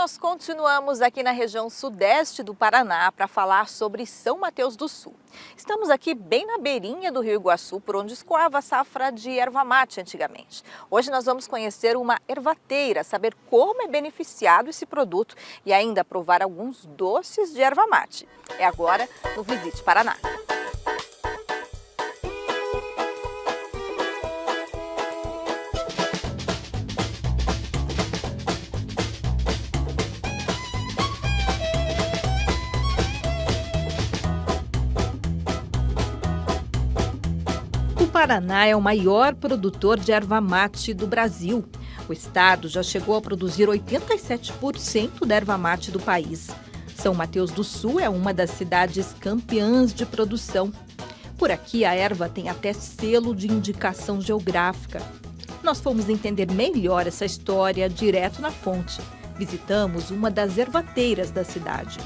nós continuamos aqui na região sudeste do Paraná para falar sobre São Mateus do Sul. Estamos aqui bem na beirinha do Rio Iguaçu, por onde escoava a safra de erva mate antigamente. Hoje nós vamos conhecer uma ervateira, saber como é beneficiado esse produto e ainda provar alguns doces de erva mate. É agora no Visite Paraná. O Paraná é o maior produtor de erva mate do Brasil. O estado já chegou a produzir 87% da erva mate do país. São Mateus do Sul é uma das cidades campeãs de produção. Por aqui, a erva tem até selo de indicação geográfica. Nós fomos entender melhor essa história direto na fonte. Visitamos uma das ervateiras da cidade.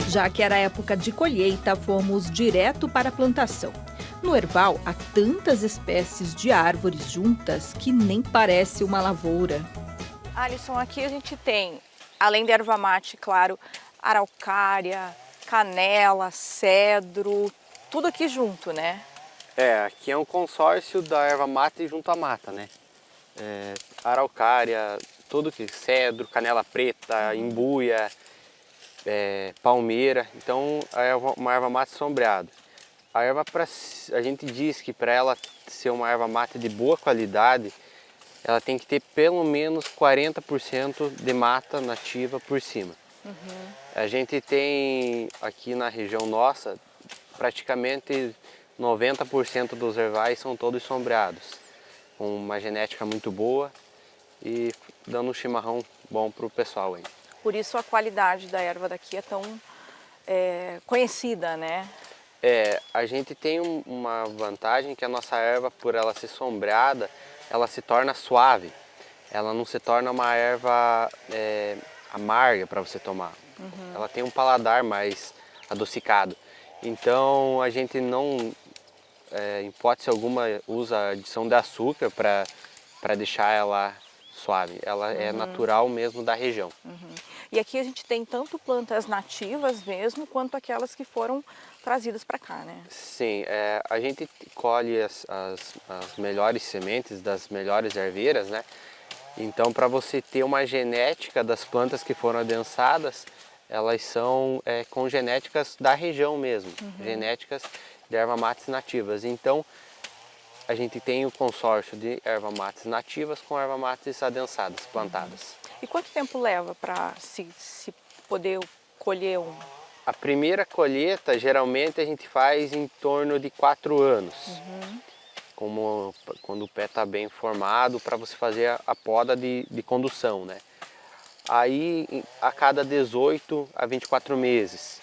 Já que era época de colheita, fomos direto para a plantação. No erval, há tantas espécies de árvores juntas que nem parece uma lavoura. Alisson, aqui a gente tem, além da erva mate, claro, araucária, canela, cedro, tudo aqui junto, né? Aqui é um consórcio da erva mate junto à mata, né? Araucária, tudo que cedro, canela preta, embuia, palmeira, então uma erva mate sombreada. A gente diz que para ela ser uma erva mate de boa qualidade, ela tem que ter pelo menos 40% de mata nativa por cima. A gente tem aqui na região nossa, praticamente 90% dos ervais são todos sombreados, com uma genética muito boa e dando um chimarrão bom para o pessoal aí. Por isso a qualidade da erva daqui é tão conhecida, né? A gente tem uma vantagem que a nossa erva, por ela ser sombreada, ela se torna suave. Ela não se torna uma erva amarga para você tomar. Ela tem um paladar mais adocicado. Então a gente não, em hipótese alguma, usa adição de açúcar para deixar ela suave. Ela é natural mesmo da região. E aqui a gente tem tanto plantas nativas mesmo, quanto aquelas que foram trazidas para cá, né? Sim, a gente colhe as melhores sementes das melhores erveiras, né? Então, para você ter uma genética das plantas que foram adensadas, elas são com genéticas da região mesmo, genéticas de erva mates nativas. Então, a gente tem o consórcio de erva mates nativas com erva mates adensadas, plantadas. E quanto tempo leva para se poder colher um? A primeira colheita, geralmente, a gente faz em torno de 4 anos. Quando o pé está bem formado, para você fazer a poda de condução, né? Aí, a cada 18 a 24 meses.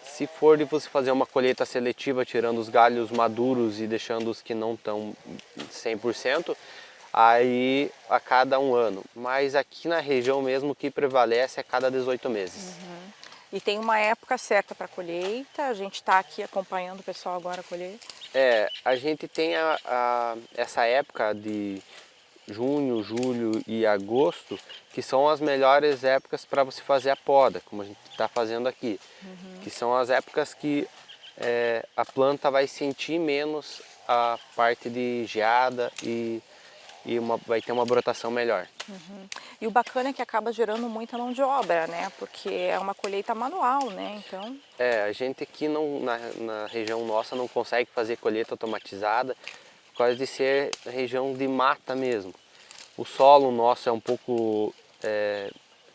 Se for de você fazer uma colheita seletiva, tirando os galhos maduros e deixando os que não estão 100%, aí a cada 1 ano. Mas aqui na região mesmo o que prevalece é a cada 18 meses. E tem uma época certa para colheita, a gente está aqui acompanhando o pessoal agora colher. A gente tem essa época de junho, julho e agosto, que são as melhores épocas para você fazer a poda, como a gente está fazendo aqui. Que são as épocas que a planta vai sentir menos a parte de geada e vai ter uma brotação melhor. E o bacana é que acaba gerando muita mão de obra, né? Porque é uma colheita manual, né? Então... a gente aqui na região nossa não consegue fazer colheita automatizada por causa de ser região de mata mesmo. O solo nosso é um pouco...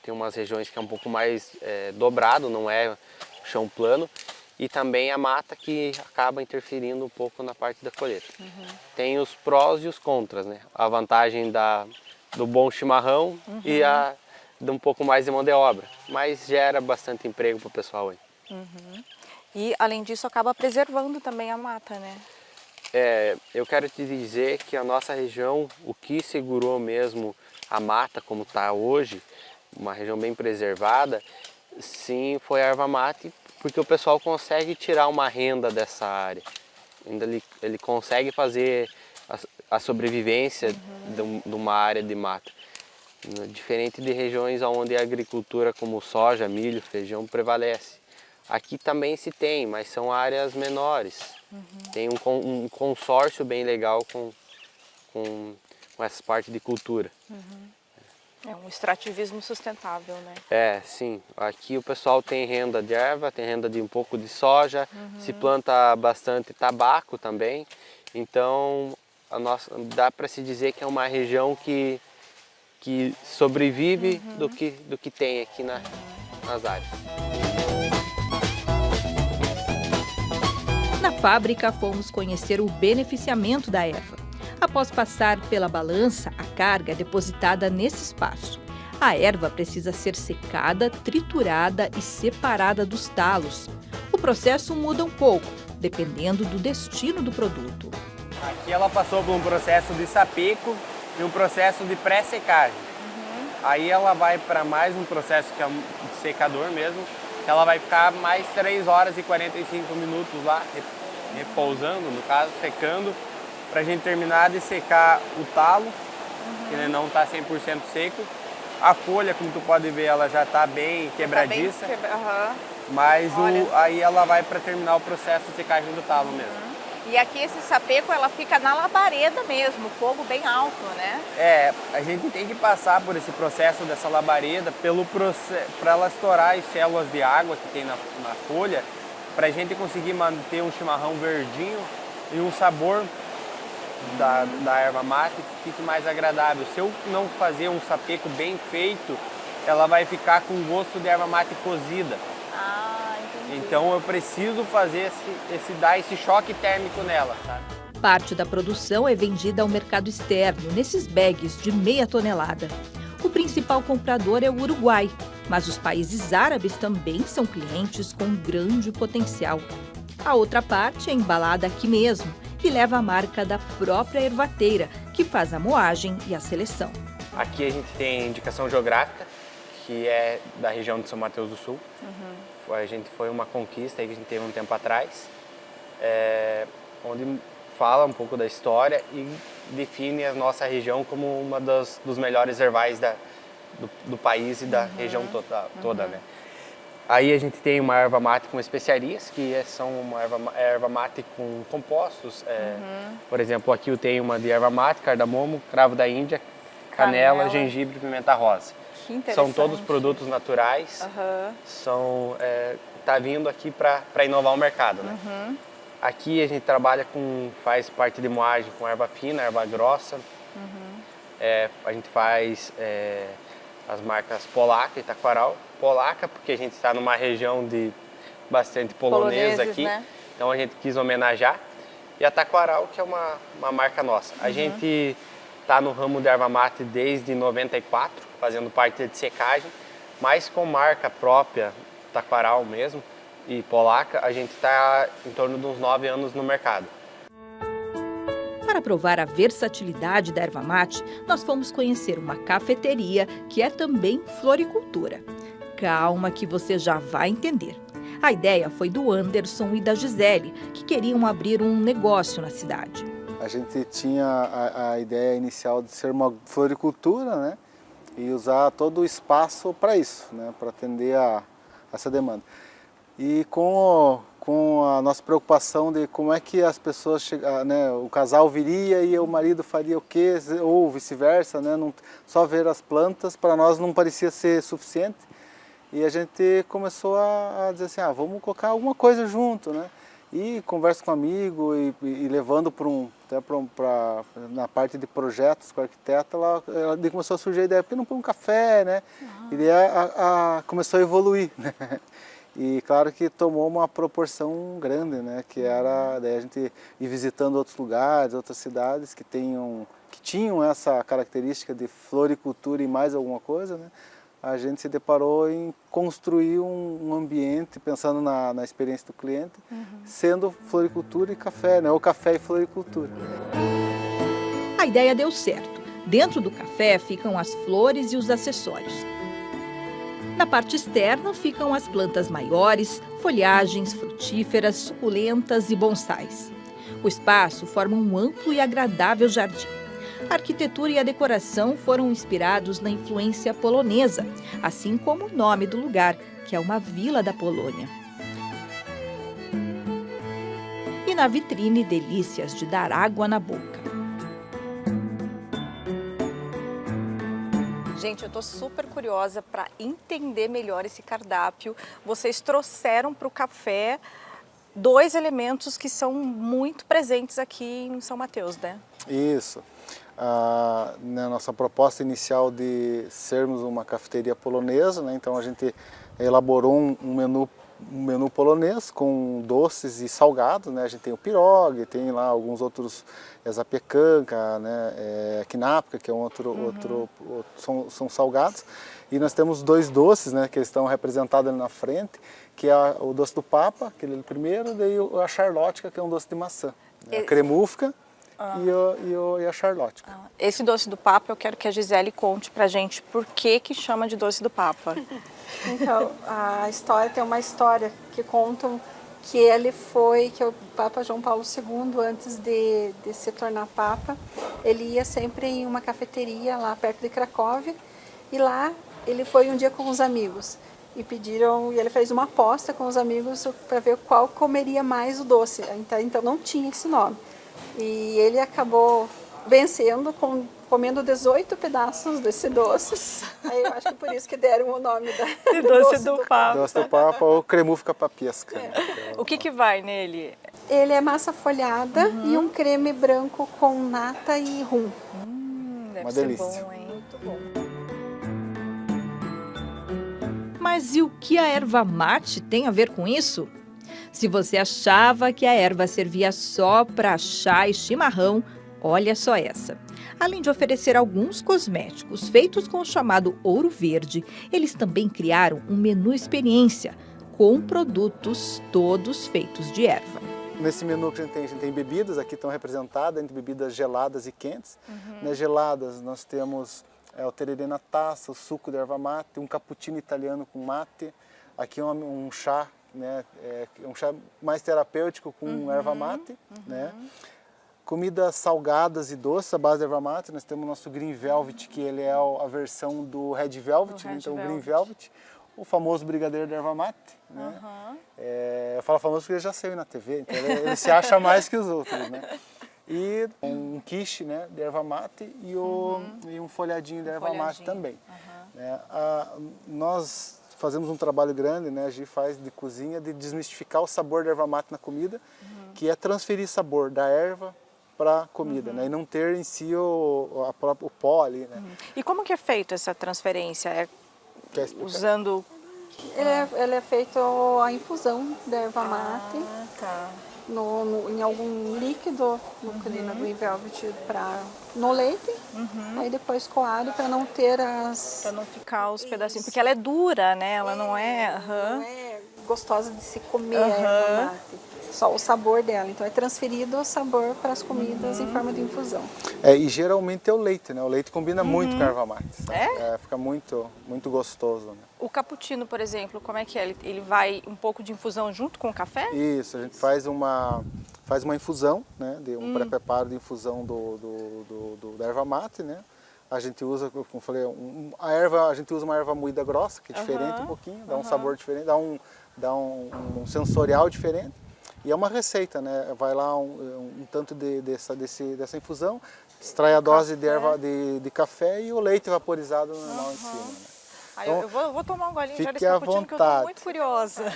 tem umas regiões que é um pouco mais dobrado, não é chão plano. E também a mata que acaba interferindo um pouco na parte da colheita. Tem os prós e os contras, né? A vantagem do bom chimarrão e de um pouco mais de mão de obra. Mas gera bastante emprego para o pessoal aí. E além disso acaba preservando também a mata, né? Eu quero te dizer que a nossa região, o que segurou mesmo a mata como está hoje, uma região bem preservada, sim, foi a erva mate, porque o pessoal consegue tirar uma renda dessa área. Ainda ele consegue fazer a sobrevivência de uma área de mata. Diferente de regiões onde a agricultura como soja, milho, feijão prevalece. Aqui também se tem, mas são áreas menores. Tem um consórcio bem legal com essa parte de cultura. É um extrativismo sustentável, né? É, sim. Aqui o pessoal tem renda de erva, tem renda de um pouco de soja, se planta bastante tabaco também. Então, dá para se dizer que é uma região que sobrevive do que tem aqui nas áreas. Na fábrica, fomos conhecer o beneficiamento da erva. Após passar pela balança, a carga é depositada nesse espaço. A erva precisa ser secada, triturada e separada dos talos. O processo muda um pouco, dependendo do destino do produto. Aqui ela passou por um processo de sapeco e um processo de pré-secagem. Aí ela vai para mais um processo que é um secador mesmo, que ela vai ficar mais 3 horas e 45 minutos lá, repousando, no caso, secando, para a gente terminar de secar o talo, que não está 100% seco. A folha, como tu pode ver, ela já está bem quebradiça, mas aí ela vai para terminar o processo de secagem do talo mesmo. E aqui esse sapeco, ela fica na labareda mesmo, fogo bem alto, né? É, a gente tem que passar por esse processo dessa labareda para ela estourar as células de água que tem na folha, para a gente conseguir manter um chimarrão verdinho e um sabor da erva mate que fique mais agradável. Se eu não fazer um sapeco bem feito, ela vai ficar com gosto de erva mate cozida. Então eu preciso fazer dar esse choque térmico nela, sabe? Parte da produção é vendida ao mercado externo, nesses bags de meia tonelada. O principal comprador é o Uruguai, mas os países árabes também são clientes com grande potencial. A outra parte é embalada aqui mesmo e leva a marca da própria ervateira, que faz a moagem e a seleção. Aqui a gente tem indicação geográfica, que é da região de São Mateus do Sul. Foi uma conquista aí que a gente teve um tempo atrás, onde fala um pouco da história e define a nossa região como uma dos melhores ervais do país e da região toda, né? Aí a gente tem uma erva mate com especiarias, que são uma erva mate com compostos. Por exemplo, aqui eu tenho uma de erva mate, cardamomo, cravo da Índia, canela, gengibre e pimenta rosa. São todos produtos naturais, tá vindo aqui para inovar o mercado, né? Aqui a gente trabalha faz parte de moagem com erva fina, erva grossa. A gente faz as marcas Polaca e Taquaral. Polaca porque a gente está numa região de bastante polonesa aqui, né? Então a gente quis homenagear. E a Taquaral, que é uma marca nossa. A gente está no ramo de erva mate desde 94, fazendo parte de secagem, mas com marca própria, Taquaral mesmo, e Polaca, a gente está em torno de uns 9 anos no mercado. Para provar a versatilidade da erva mate, nós fomos conhecer uma cafeteria que é também floricultura. Calma que você já vai entender. A ideia foi do Anderson e da Gisele, que queriam abrir um negócio na cidade. A gente tinha a ideia inicial de ser uma floricultura, né? E usar todo o espaço para isso, né? Para atender a essa demanda. E com a nossa preocupação de como é que as pessoas né? O casal viria e o marido faria o quê, ou vice-versa, né? Não, só ver as plantas para nós não parecia ser suficiente. E a gente começou a dizer assim, vamos colocar alguma coisa junto, né? E conversa com um amigo e levando na parte de projetos com a arquiteta, ela começou a surgir a ideia, por que não põe um café, né? E daí começou a evoluir, né? E claro que tomou uma proporção grande, né? Que era daí a gente ir visitando outros lugares, outras cidades que tinham essa característica de floricultura e mais alguma coisa, né? A gente se deparou em construir um ambiente, pensando na experiência do cliente, sendo floricultura e café, né? Ou café e floricultura. A ideia deu certo. Dentro do café ficam as flores e os acessórios. Na parte externa ficam as plantas maiores, folhagens, frutíferas, suculentas e bonsais. O espaço forma um amplo e agradável jardim. A arquitetura e a decoração foram inspirados na influência polonesa, assim como o nome do lugar, que é uma vila da Polônia. E na vitrine, delícias de dar água na boca. Gente, eu estou super curiosa para entender melhor esse cardápio. Vocês trouxeram para o café 2 elementos que são muito presentes aqui em São Mateus, né? Isso. Na nossa proposta inicial de sermos uma cafeteria polonesa, né? Então a gente elaborou um menu polonês com doces e salgados, né? A gente tem o pirogue, tem lá alguns outros, zapiekanka, né? Knapka, que é são salgados. E nós temos 2 doces, né? Que estão representados ali na frente, que é o doce do Papa, aquele primeiro, daí a charlotka, que é um doce de maçã. Né? A cremufka e a charlotka. Esse doce do Papa, eu quero que a Gisele conte pra gente por que chama de doce do Papa. Então, tem uma história que contam que que o Papa João Paulo II, antes de se tornar Papa, ele ia sempre em uma cafeteria lá perto de Cracóvia, e lá ele foi um dia com os amigos e ele fez uma aposta com os amigos para ver qual comeria mais o doce, então não tinha esse nome. E ele acabou vencendo, comendo 18 pedaços desse doce. Aí eu acho que por isso que deram o nome da Doce do Papa. Doce do Papa ou cremufka papiesca. Né? O que vai nele? Ele é massa folhada e um creme branco com nata e rum. Deve Uma ser delícia. bom, hein? Muito bom. Mas e o que a erva mate tem a ver com isso? Se você achava que a erva servia só para chá e chimarrão, olha só essa. Além de oferecer alguns cosméticos feitos com o chamado ouro verde, eles também criaram um menu experiência, com produtos todos feitos de erva. Nesse menu que a gente tem bebidas, aqui estão representadas entre bebidas geladas e quentes. Né, geladas nós temos o tererê na taça, o suco de erva mate, um cappuccino italiano com mate, aqui um chá, né, um chá mais terapêutico com erva mate, né? Comidas salgadas e doces à base de erva mate, nós temos o nosso Green Velvet, que ele é a versão do Red Velvet, né? Então o Green Velvet, o famoso brigadeiro de erva mate, né? Eu falo famoso porque ele já saiu na TV, então ele se acha mais que os outros, né? E um quiche, né, de erva mate e um folhadinho de erva mate também. Né? Nós fazemos um trabalho grande, né, a Gi faz de cozinha, de desmistificar o sabor da erva mate na comida, que é transferir sabor da erva para a comida, né, e não ter em si o pó ali. Né. E como que é feito essa transferência? Quer explicar? Usando... Ele é feito a infusão da erva mate. Tá. Em algum líquido no Green Velvet no leite, aí depois coado para não ter Para não ficar os pedacinhos, porque ela é dura, né? Ela não é... Não é gostosa de se comer a erva mate, só o sabor dela. Então é transferido o sabor para as comidas em forma de infusão. E geralmente é o leite, né? O leite combina muito com a erva mate. Sabe? Fica muito, muito gostoso. Né? O cappuccino, por exemplo, como é que é? Ele vai um pouco de infusão junto com o café? Isso, a gente faz uma infusão, né? De um pré-preparo de infusão da erva mate, né? A gente usa, como eu falei, a gente usa uma erva moída grossa, que é diferente um pouquinho, dá um sabor diferente, dá um sensorial diferente. E é uma receita, né? Vai lá um tanto dessa infusão, extrai a dose de erva de café e o leite vaporizado normal em cima. Né? Então, eu vou tomar um golinho já desse fique à cappuccino, que eu estou muito vontade. curiosa.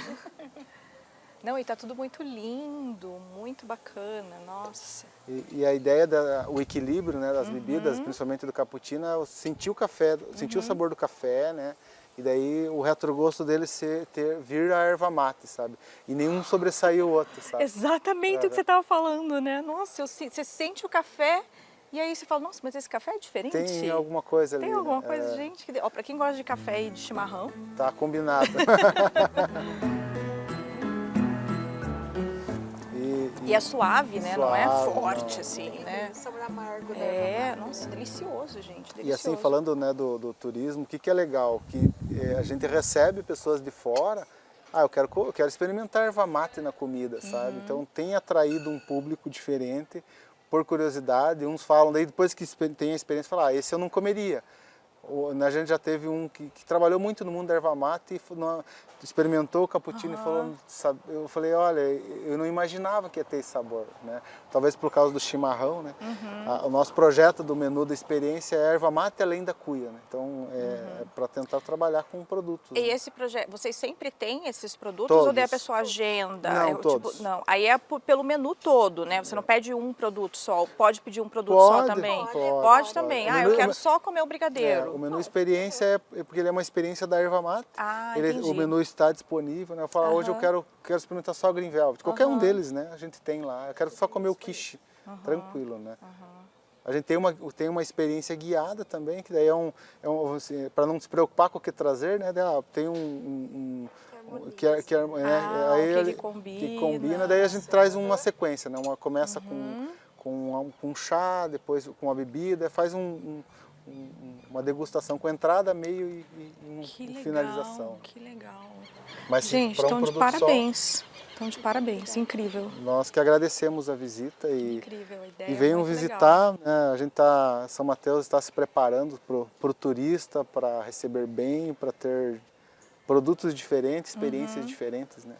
Não, e tá tudo muito lindo, muito bacana, nossa. E a ideia o equilíbrio, né, das bebidas, principalmente do cappuccino, é sentir o café, sentir o sabor do café, né? E daí o retrogosto dele vir a erva mate, sabe? E nenhum sobressair o outro, sabe? Exatamente o que você estava falando, né? Nossa, você sente o café e aí você fala, nossa, mas esse café é diferente? Tem alguma coisa ali. Tem alguma né? coisa, gente. Ó, pra quem gosta de café e de chimarrão. Tá combinado. E é suave, né? Não é forte, não. assim, né? Sabor amargo da erva mate. Nossa, delicioso, gente. Delicioso. E assim, falando, né, do turismo, o que é legal? Que a gente recebe pessoas de fora eu quero experimentar erva mate na comida, sabe? Então tem atraído um público diferente por curiosidade. Uns falam, daí depois que tem a experiência, falam, esse eu não comeria. A gente já teve um que trabalhou muito no mundo da erva mate e experimentou o cappuccino e falou, eu falei, olha, eu não imaginava que ia ter esse sabor, né? Talvez por causa do chimarrão, né? O nosso projeto do menu da experiência é erva mate além da cuia, né? Então é para tentar trabalhar com produtos. E né? esse projeto, vocês sempre têm esses produtos Todos. ou daí a pessoa agenda? Não, todos. Tipo, não, aí é pelo menu todo, né? Você não pede um produto só, pode pedir um produto só também? Pode também. Pode. Eu quero só comer o brigadeiro. O menu experiência é porque ele é uma experiência da erva mate. Entendi. O menu está disponível, né? Eu falo, hoje eu quero experimentar só Green Velvet. Qualquer um deles, né? A gente tem lá. Eu quero só comer o quiche, tranquilo, né? A gente tem uma experiência guiada também, que daí assim, para não se preocupar com o que trazer, né? Tem que combina. Daí a gente traz uma sequência, né? Começa com chá, depois com a bebida, faz uma degustação com entrada, meio e finalização. Que legal. Mas, gente, estão de parabéns. Estão de parabéns, incrível. Nós que agradecemos a visita Incrível a ideia. e venham visitar. Né? A gente São Mateus está se preparando para o turista, para receber bem, para ter produtos diferentes, experiências diferentes, né?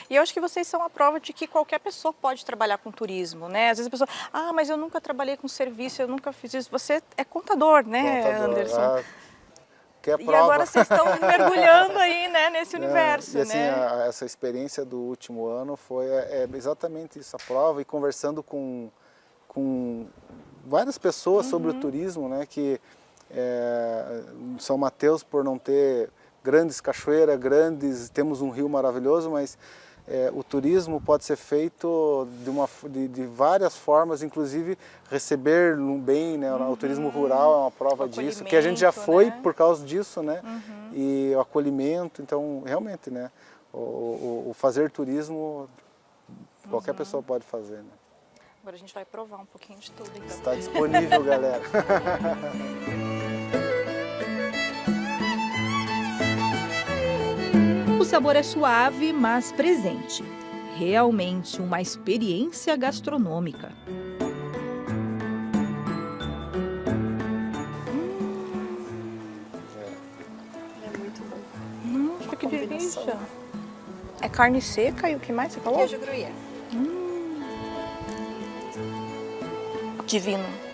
E eu acho que vocês são a prova de que qualquer pessoa pode trabalhar com turismo, né? Às vezes a pessoa, mas eu nunca trabalhei com serviço, eu nunca fiz isso. Você é contador, né, Anderson? Que é a e prova. agora vocês estão mergulhando aí, né, nesse universo, e assim, né? Essa experiência do último ano foi exatamente isso, a prova, e conversando com várias pessoas sobre o turismo, né, que São Mateus, por não ter grandes cachoeiras, temos um rio maravilhoso, mas o turismo pode ser feito de várias formas, inclusive receber bem, né? O turismo rural é uma prova disso, que a gente já foi, né? Por causa disso, né? E o acolhimento, então realmente, né? O fazer turismo qualquer pessoa pode fazer, né? Agora a gente vai provar um pouquinho de tudo, então. Está disponível, galera. O sabor é suave, mas presente. Realmente uma experiência gastronômica. É muito bom. Nossa, que delícia. É carne seca e o que mais você falou? Queijo gruyère. Divino.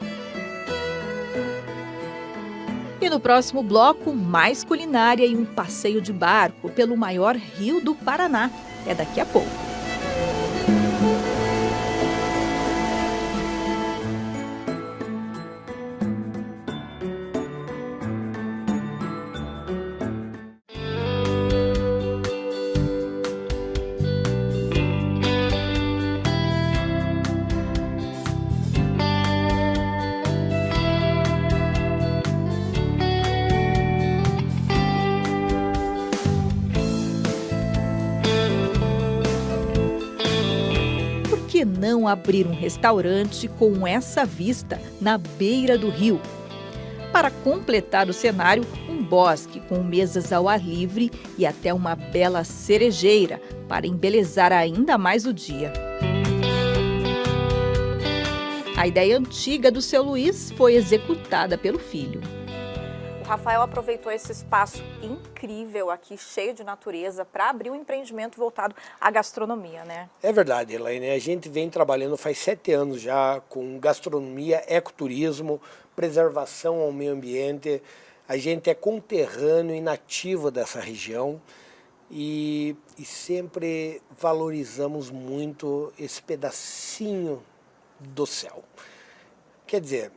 E no próximo bloco, mais culinária e um passeio de barco pelo maior rio do Paraná. É daqui a pouco. Por que não abrir um restaurante com essa vista na beira do rio? Para completar o cenário, um bosque com mesas ao ar livre e até uma bela cerejeira para embelezar ainda mais o dia. A ideia antiga do seu Luiz foi executada pelo filho. O Rafael aproveitou esse espaço incrível aqui, cheio de natureza, para abrir um empreendimento voltado à gastronomia, né? É verdade, Elaine. A gente vem trabalhando faz 7 anos já com gastronomia, ecoturismo, preservação ao meio ambiente. A gente é conterrâneo e nativo dessa região e sempre valorizamos muito esse pedacinho do céu. Quer dizer,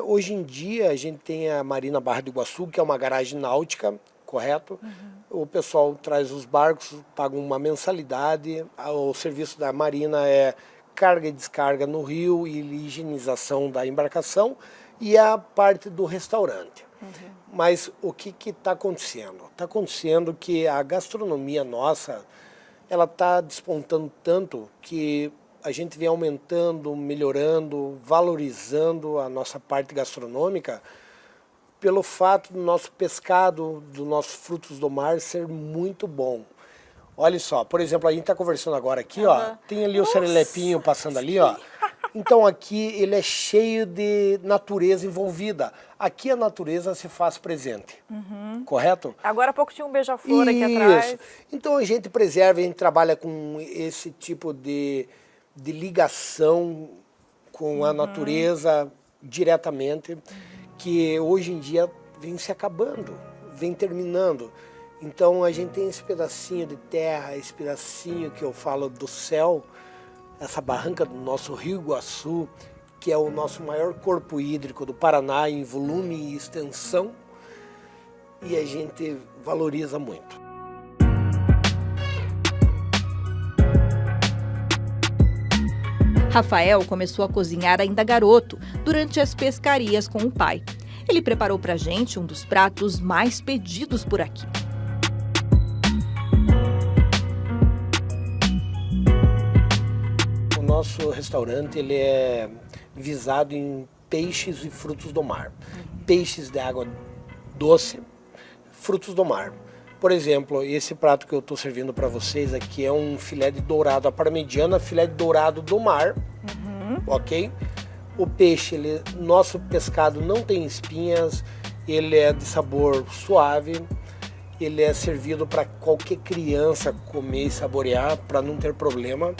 hoje em dia a gente tem a Marina Barra do Iguaçu, que é uma garagem náutica, correto? O pessoal traz os barcos, paga uma mensalidade, o serviço da Marina é carga e descarga no rio e higienização da embarcação e a parte do restaurante. Mas o que está acontecendo? Está acontecendo que a gastronomia nossa, ela está despontando tanto que a gente vem aumentando, melhorando, valorizando a nossa parte gastronômica pelo fato do nosso pescado, dos nossos frutos do mar ser muito bom. Olha só, por exemplo, a gente está conversando agora aqui, ó, tem ali o serelepinho passando ali, ó. Então aqui ele é cheio de natureza envolvida. Aqui a natureza se faz presente, correto? Agora há pouco tinha um beija-flor aqui atrás. Então a gente preserva, a gente trabalha com esse tipo de ligação com a natureza diretamente, que hoje em dia vem se acabando, vem terminando. Então a gente tem esse pedacinho de terra, esse pedacinho que eu falo do céu, essa barranca do nosso Rio Iguaçu, que é o nosso maior corpo hídrico do Paraná em volume e extensão, e a gente valoriza muito. Rafael começou a cozinhar ainda garoto, durante as pescarias com o pai. Ele preparou pra gente um dos pratos mais pedidos por aqui. O nosso restaurante ele é visado em peixes e frutos do mar. Peixes de água doce, frutos do mar. Por exemplo, esse prato que eu estou servindo para vocês aqui é um filé de dourado à parmegiana, filé de dourado do mar, ok? O peixe, nosso pescado não tem espinhas, ele é de sabor suave, ele é servido para qualquer criança comer e saborear, para não ter problema.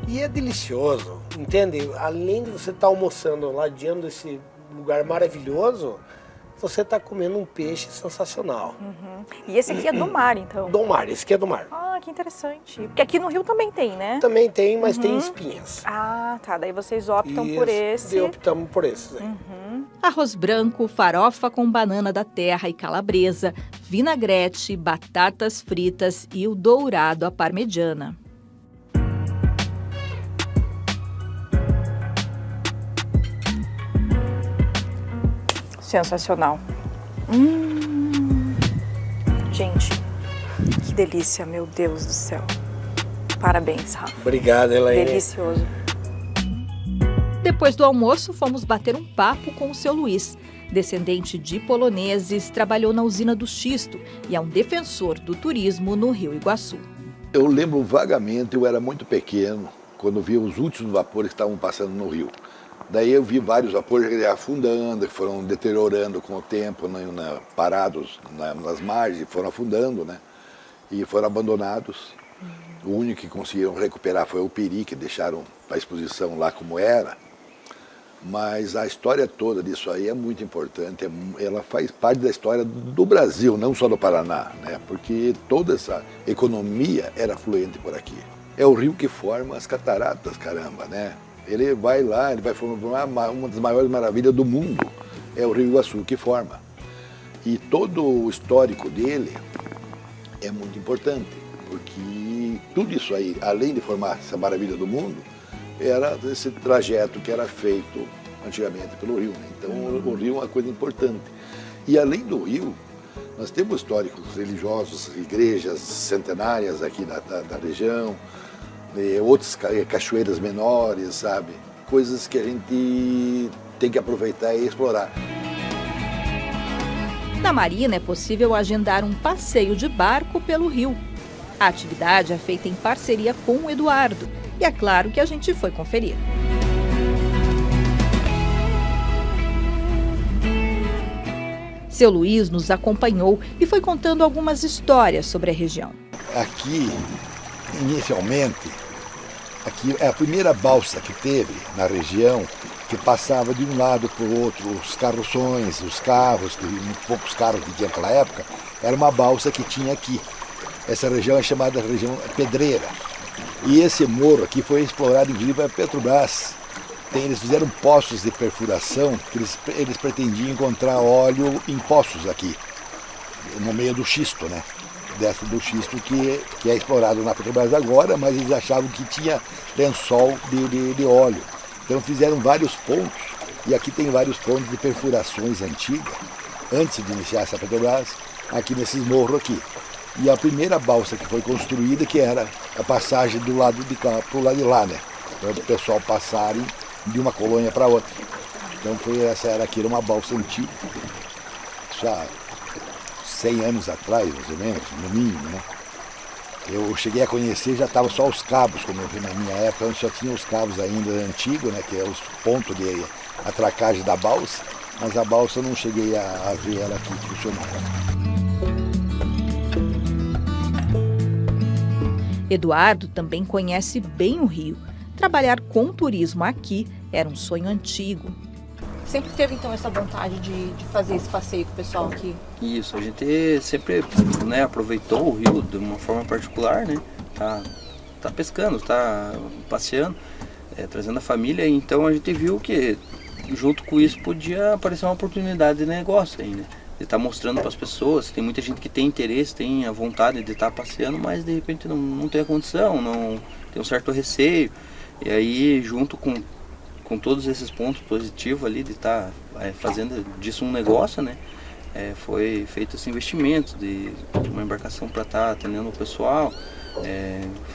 E é delicioso, entende? Além de você estar almoçando lá diante desse lugar maravilhoso, você está comendo um peixe sensacional. E esse aqui é do mar, então? Do mar, esse aqui é do mar. Ah, que interessante. Porque aqui no Rio também tem, né? Também tem, mas tem espinhas. Ah, tá. Daí vocês optam Isso, por esse. optamos por esses aí. Arroz branco, farofa com banana da terra e calabresa, vinagrete, batatas fritas e o dourado à parmegiana. Sensacional. Gente, que delícia, meu Deus do céu. Parabéns, Rafa. Obrigado, Elaine. Delicioso. Depois do almoço, fomos bater um papo com o seu Luiz. Descendente de poloneses, trabalhou na usina do Xisto e é um defensor do turismo no Rio Iguaçu. Eu lembro vagamente, eu era muito pequeno, quando vi os últimos vapores que estavam passando no rio. Daí eu vi vários vapores afundando, que foram deteriorando com o tempo, parados nas margens, foram afundando, né? E foram abandonados. O único que conseguiram recuperar foi o Peri, que deixaram a exposição lá como era. Mas a história toda disso aí é muito importante, ela faz parte da história do Brasil, não só do Paraná, né? Porque toda essa economia era fluente por aqui. É o rio que forma as cataratas, caramba, né? Ele vai lá, ele vai formar uma das maiores maravilhas do mundo, é o Rio Iguaçu que forma. E todo o histórico dele é muito importante, porque tudo isso aí, além de formar essa maravilha do mundo, era esse trajeto que era feito antigamente pelo rio, né? Então o rio é uma coisa importante. E além do rio, nós temos históricos religiosos, igrejas centenárias aqui da região, outras cachoeiras menores, sabe? Coisas que a gente tem que aproveitar e explorar. Na Marina é possível agendar um passeio de barco pelo rio. A atividade é feita em parceria com o Eduardo. E é claro que a gente foi conferir. Seu Luiz nos acompanhou e foi contando algumas histórias sobre a região. Aqui, inicialmente, aqui é a primeira balsa que teve na região, que passava de um lado para o outro, os carroções, os carros, poucos carros que tinha naquela época, era uma balsa que tinha aqui. Essa região é chamada região Pedreira. E esse morro aqui foi explorado inclusive pela Petrobras. Eles fizeram poços de perfuração, que eles pretendiam encontrar óleo em poços aqui, no meio do xisto, né? Do xisto que é explorado na Petrobras agora, mas eles achavam que tinha lençol de óleo. Então fizeram vários pontos, e aqui tem vários pontos de perfurações antigas, antes de iniciar essa Petrobras, aqui nesses morros aqui. E a primeira balsa que foi construída, que era a passagem do lado de cá para o lado de lá, né? Para o pessoal passarem de uma colônia para outra. Então essa era aqui, era uma balsa antiga, já 100 anos atrás, mais ou menos, no mínimo, né? Eu cheguei a conhecer, já estava só os cabos, como na minha época, onde só tinha os cabos ainda antigos, né, que é os pontos de atracagem da balsa, mas a balsa eu não cheguei a ver ela aqui funcionando. Eduardo também conhece bem o Rio. Trabalhar com turismo aqui era um sonho antigo. Sempre teve então essa vontade de fazer esse passeio com o pessoal aqui? Isso, a gente sempre, né, aproveitou o rio de uma forma particular, né? Tá pescando, tá passeando, trazendo a família, então a gente viu que junto com isso podia aparecer uma oportunidade de negócio aí, né? De estar mostrando para as pessoas, tem muita gente que tem interesse, tem a vontade de estar passeando, mas de repente não tem a condição, não tem um certo receio. E aí, junto com todos esses pontos positivos ali de estar fazendo disso um negócio, né? Foi feito esse investimento de uma embarcação para estar atendendo o pessoal,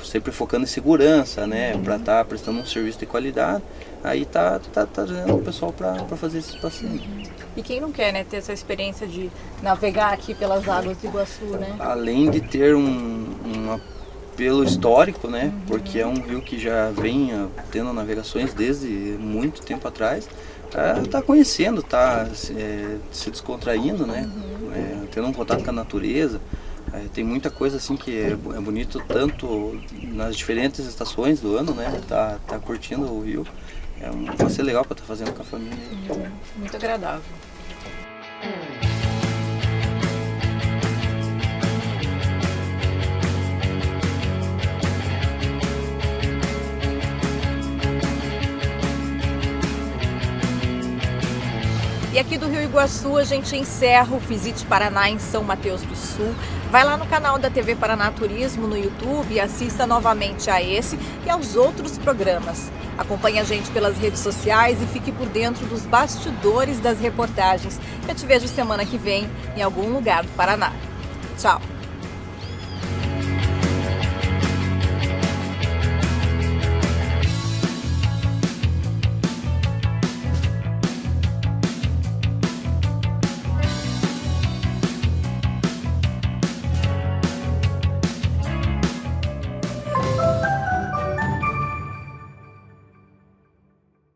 sempre focando em segurança, né? Para estar prestando um serviço de qualidade. Aí tá trazendo o pessoal para fazer esses passeios. E quem não quer, né, ter essa experiência de navegar aqui pelas águas do Iguaçu, né? Além de ter um apelo histórico, né? Porque é um rio que já vem tendo navegações desde muito tempo atrás. Tá conhecendo, tá se descontraindo, né? Tendo um contato com a natureza. Tem muita coisa assim que é bonito tanto nas diferentes estações do ano, né? Tá curtindo o rio. Vai ser legal para estar fazendo com a família. Muito agradável. E aqui do Rio Iguaçu a gente encerra o Visite Paraná em São Mateus do Sul. Vai lá no canal da TV Paraná Turismo no YouTube e assista novamente a esse e aos outros programas. Acompanhe a gente pelas redes sociais e fique por dentro dos bastidores das reportagens. Eu te vejo semana que vem em algum lugar do Paraná. Tchau!